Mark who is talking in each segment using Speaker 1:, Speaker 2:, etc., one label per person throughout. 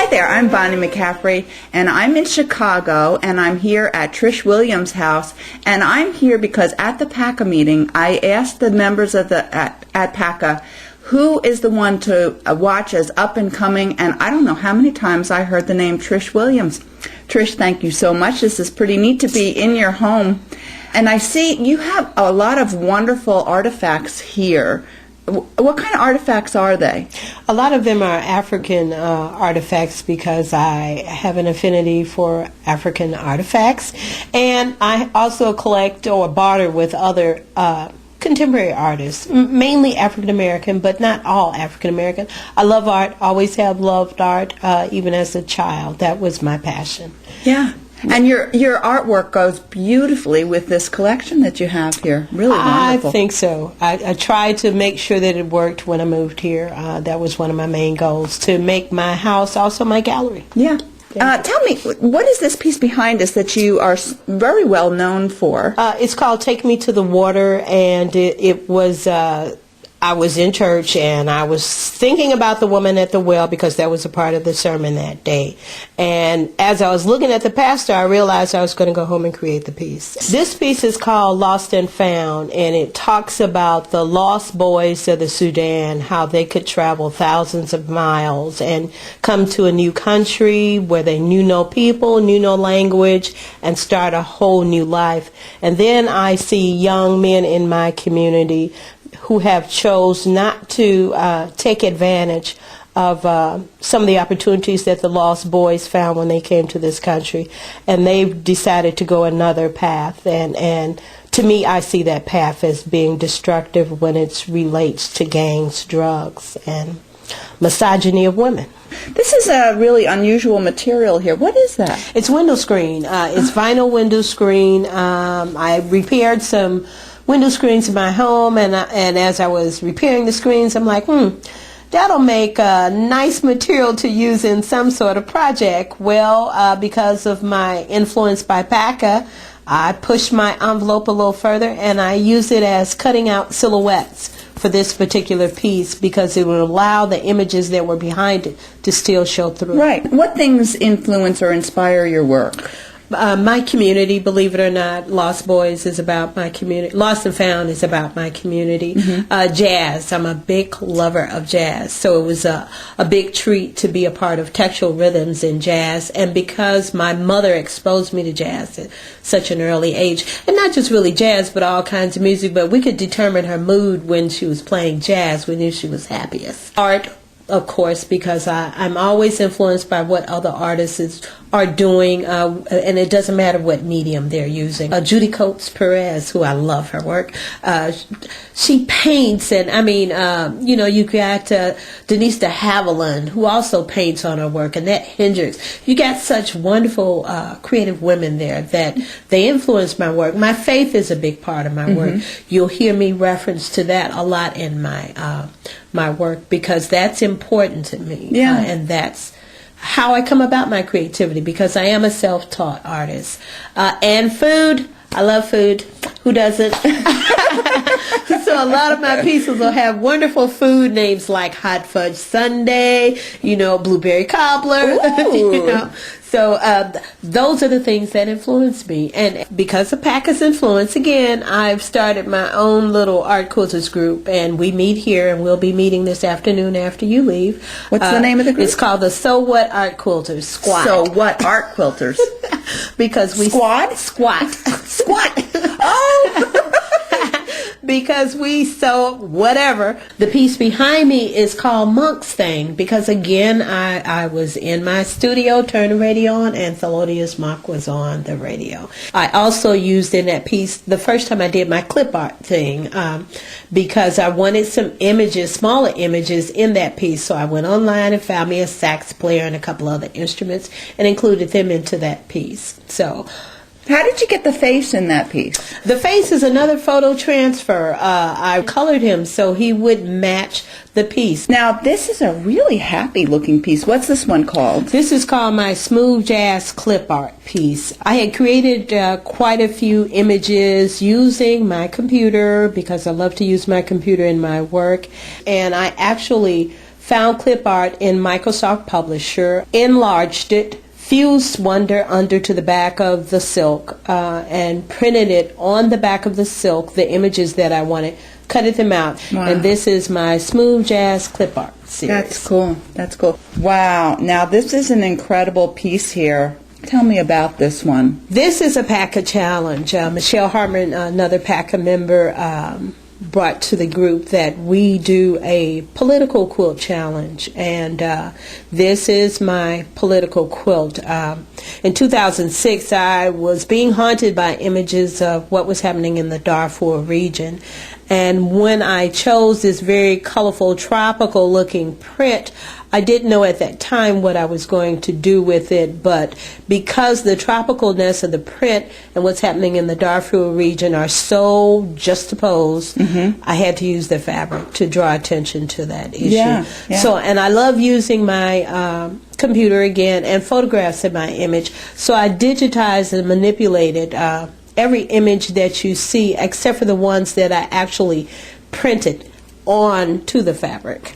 Speaker 1: Hi there, I'm Bonnie McCaffery, and I'm in Chicago, and I'm here at Trish Williams' house, and I'm here because at the PACA meeting, I asked the members of at PACA who is the one to watch as up and coming, and I don't know how many times I heard the name Trish Williams. Trish, thank you so much. This is pretty neat to be in your home, and I see you have a lot of wonderful artifacts here. What kind of artifacts are they?
Speaker 2: A lot of them are African artifacts because I have an affinity for African artifacts, and I also collect or barter with other contemporary artists, mainly African American, but not all African American. I love art, always have loved art, even as a child. That was my passion.
Speaker 1: Yeah. And your artwork goes beautifully with this collection that you have here. Really wonderful.
Speaker 2: I think so. I tried to make sure that it worked when I moved here. That was one of my main goals, to make my house also my gallery.
Speaker 1: Yeah. Tell me, what is this piece behind us that you are very well known for?
Speaker 2: It's called Take Me to the Water, and it was... I was in church and I was thinking about the woman at the well because that was a part of the sermon that day. And as I was looking at the pastor, I realized I was going to go home and create the piece. This piece is called Lost and Found, and it talks about the lost boys of the Sudan, how they could travel thousands of miles and come to a new country where they knew no people, knew no language, and start a whole new life. And then I see young men in my community who have chose not to take advantage of some of the opportunities that the lost boys found when they came to this country, and they've decided to go another path. And to me, I see that path as being destructive when it relates to gangs, drugs, and misogyny of women.
Speaker 1: This is a really unusual material here. What is that?
Speaker 2: It's window screen. It's vinyl window screen. I repaired some window screens in my home, and as I was repairing the screens, I'm like, that'll make a nice material to use in some sort of project. Well, because of my influence by PACA, I pushed my envelope a little further, and I use it as cutting out silhouettes for this particular piece because it would allow the images that were behind it to still show through.
Speaker 1: Right. What things influence or inspire your work?
Speaker 2: My community, believe it or not. Lost Boys is about my community. Lost and Found is about my community. Jazz. I'm a big lover of jazz. So it was a big treat to be a part of textual rhythms in jazz. And because my mother exposed me to jazz at such an early age, and not just really jazz, but all kinds of music, but we could determine her mood when she was playing jazz. We knew she was happiest. Art, of course, because I'm always influenced by what other artists are doing, and it doesn't matter what medium they're using. Judy Coates Perez, who I love her work, she paints, and I mean, you got Denise de Havilland, who also paints on her work, Annette Hendricks. You got such wonderful creative women there that they influence my work. My faith is a big part of my work. You'll hear me reference to that a lot in my work because that's important to me.
Speaker 1: Yeah.
Speaker 2: And that's how I come about my creativity because I am a self-taught artist. And food, I love food. Who doesn't? So a lot of my pieces will have wonderful food names like Hot Fudge Sundae, Blueberry Cobbler, So those are the things that influence me. And because of PACA's influence, again, I've started my own little art quilters group, and we meet here, and we'll be meeting this afternoon after you leave.
Speaker 1: What's the name of the group?
Speaker 2: It's called the So What Art Quilters. Squat.
Speaker 1: So What Art Quilters?
Speaker 2: Because we...
Speaker 1: Squat?
Speaker 2: Squat.
Speaker 1: Squat. Oh!
Speaker 2: Because we sew whatever. The piece behind me is called Monk's Thing because, again, I was in my studio, turned the radio on, and Thelonious Monk was on the radio. I also used in that piece, the first time I did my clip art thing, because I wanted some images, smaller images in that piece. So I went online and found me a sax player and a couple other instruments and included them into that piece. So...
Speaker 1: How did you get the face in that piece?
Speaker 2: The face is another photo transfer. I colored him so he would match the piece.
Speaker 1: Now, this is a really happy-looking piece. What's this one called?
Speaker 2: This is called my Smooth Jazz Clip Art piece. I had created quite a few images using my computer because I love to use my computer in my work. And I actually found clip art in Microsoft Publisher, enlarged it, fused Wonder under to the back of the silk, and printed it on the back of the silk, the images that I wanted, cutted them out.
Speaker 1: Wow.
Speaker 2: And this is my Smooth Jazz clip art series.
Speaker 1: That's cool. That's cool. Wow. Now, this is an incredible piece here. Tell me about this one.
Speaker 2: This is a PACA challenge. Michelle Hartman, another PACA member, brought to the group that we do a political quilt challenge, and this is my political quilt. In 2006, I was being haunted by images of what was happening in the Darfur region, and when I chose this very colorful, tropical looking print, I didn't know at that time what I was going to do with it, but because the tropicalness of the print and what's happening in the Darfur region are so juxtaposed, I had to use the fabric to draw attention to that issue.
Speaker 1: Yeah.
Speaker 2: So, and I love using my computer again and photographs in my image, so I digitized and manipulated every image that you see except for the ones that I actually printed onto the fabric.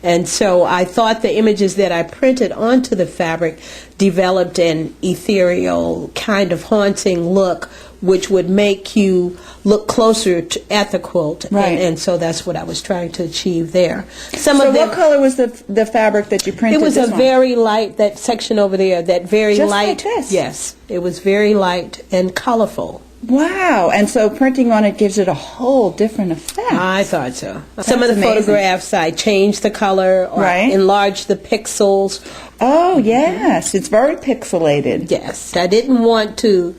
Speaker 2: And so I thought the images that I printed onto the fabric developed an ethereal kind of haunting look, which would make you look closer at the quilt.
Speaker 1: Right.
Speaker 2: And so that's what I was trying to achieve there.
Speaker 1: So what color was the fabric that you printed?
Speaker 2: It was
Speaker 1: this
Speaker 2: a
Speaker 1: one?
Speaker 2: very light, that section over there, that very
Speaker 1: Just
Speaker 2: light.
Speaker 1: like this?
Speaker 2: Yes. It was very light and colorful.
Speaker 1: Wow. And so printing on it gives it a whole different effect.
Speaker 2: I thought so. Some of the
Speaker 1: amazing.
Speaker 2: photographs, I changed the color or
Speaker 1: Right.
Speaker 2: enlarged the pixels.
Speaker 1: Oh, yes. It's very pixelated.
Speaker 2: Yes. I didn't want to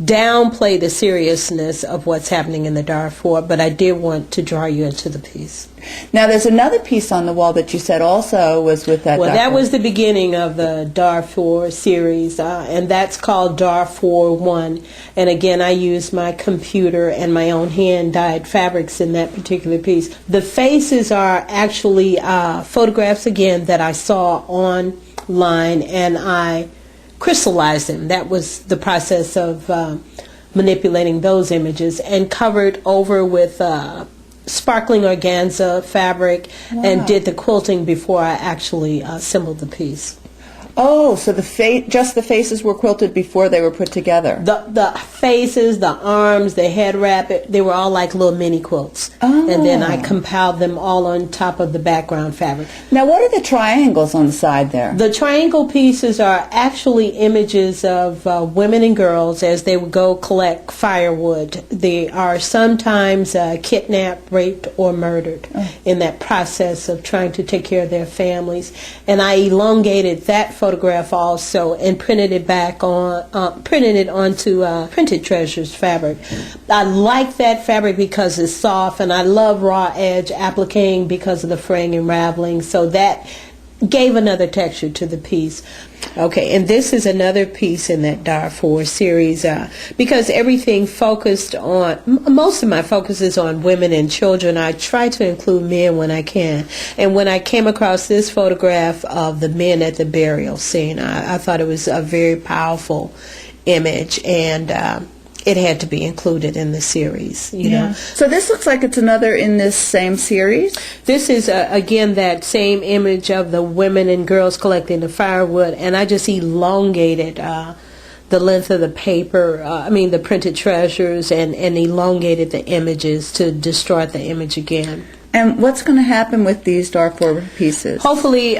Speaker 2: downplay the seriousness of what's happening in the Darfur, but I did want to draw you into the piece.
Speaker 1: Now, there's another piece on the wall that you said also was with that.
Speaker 2: Well, that
Speaker 1: Darfur.
Speaker 2: was the beginning of the Darfur series, and that's called Darfur 1. And again, I used my computer and my own hand-dyed fabrics in that particular piece. The faces are actually photographs, again, that I saw online, and I crystallized them. That was the process of manipulating those images, and covered over with sparkling organza fabric.
Speaker 1: Wow.
Speaker 2: And did the quilting before I actually assembled the piece.
Speaker 1: Oh, so just the faces were quilted before they were put together.
Speaker 2: The faces, the arms, the head wrap, they were all like little mini quilts.
Speaker 1: Oh.
Speaker 2: And then I compiled them all on top of the background fabric.
Speaker 1: Now, what are the triangles on the side there?
Speaker 2: The triangle pieces are actually images of women and girls as they would go collect firewood. They are sometimes kidnapped, raped, or murdered in that process of trying to take care of their families. And I elongated that photograph also and printed it back on, printed it onto Printed Treasures fabric. I like that fabric because it's soft, and I love raw edge appliquing because of the fraying and raveling. So that gave another texture to the piece. Okay, and this is another piece in that Darfur series because everything focused on, most of my focus is on women and children. I try to include men when I can. And when I came across this photograph of the men at the burial scene, I thought it was a very powerful image, and it had to be included in the series, you know.
Speaker 1: So this looks like it's another in this same series?
Speaker 2: This is, again, that same image of the women and girls collecting the firewood, and I just elongated the length of the paper, the Printed Treasures, and elongated the images to distort the image again.
Speaker 1: And what's going to happen with these Darfur pieces?
Speaker 2: Hopefully,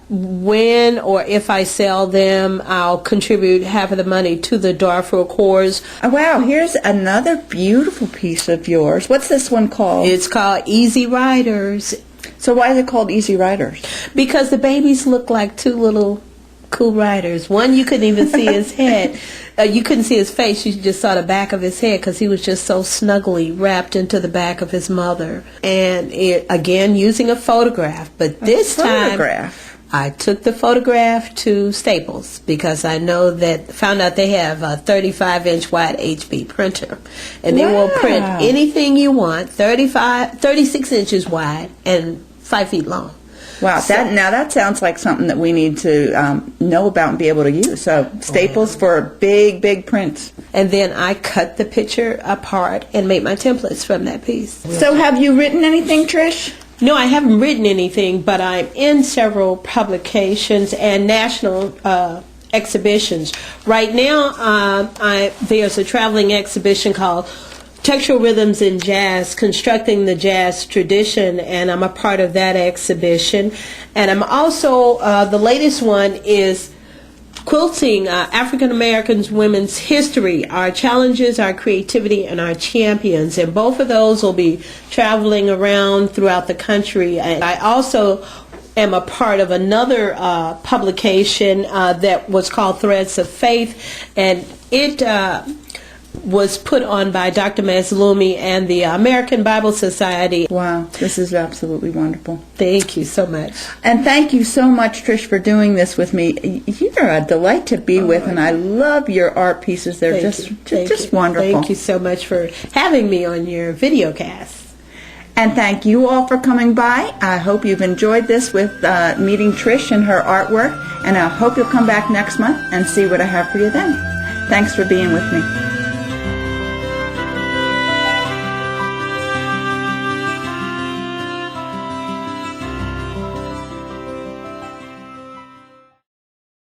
Speaker 2: when or if I sell them, I'll contribute half of the money to the Darfur Corps.
Speaker 1: Oh, wow, here's another beautiful piece of yours. What's this one called?
Speaker 2: It's called Easyriders.
Speaker 1: So why is it called Easyriders?
Speaker 2: Because the babies look like two little cool riders. One, you couldn't even see his head. You couldn't see his face. You just saw the back of his head because he was just so snugly wrapped into the back of his mother. And again, using a photograph. But this time, I took the photograph to Staples because I found out they have a 35-inch wide HB printer. And they will print anything you want, 36 inches wide and 5 feet long.
Speaker 1: Wow, that sounds like something that we need to know about and be able to use. So Staples for big, big prints.
Speaker 2: And then I cut the picture apart and made my templates from that piece.
Speaker 1: So have you written anything, Trish?
Speaker 2: No, I haven't written anything, but I'm in several publications and national exhibitions. Right now, there's a traveling exhibition called Textual Rhythms in Jazz, Constructing the Jazz Tradition, and I'm a part of that exhibition. And I'm also, the latest one is Quilting, African Americans Women's History, Our Challenges, Our Creativity, and Our Champions. And both of those will be traveling around throughout the country. And I also am a part of another publication that was called Threads of Faith, and it was put on by Dr. Mazlumi and the American Bible Society.
Speaker 1: Wow, this is absolutely wonderful.
Speaker 2: Thank you so much.
Speaker 1: And thank you so much, Trish, for doing this with me. You're a delight to be with, and I love your art pieces. They're just wonderful.
Speaker 2: Thank you so much for having me on your video cast.
Speaker 1: And thank you all for coming by. I hope you've enjoyed this with meeting Trish and her artwork, and I hope you'll come back next month and see what I have for you then. Thanks for being with me.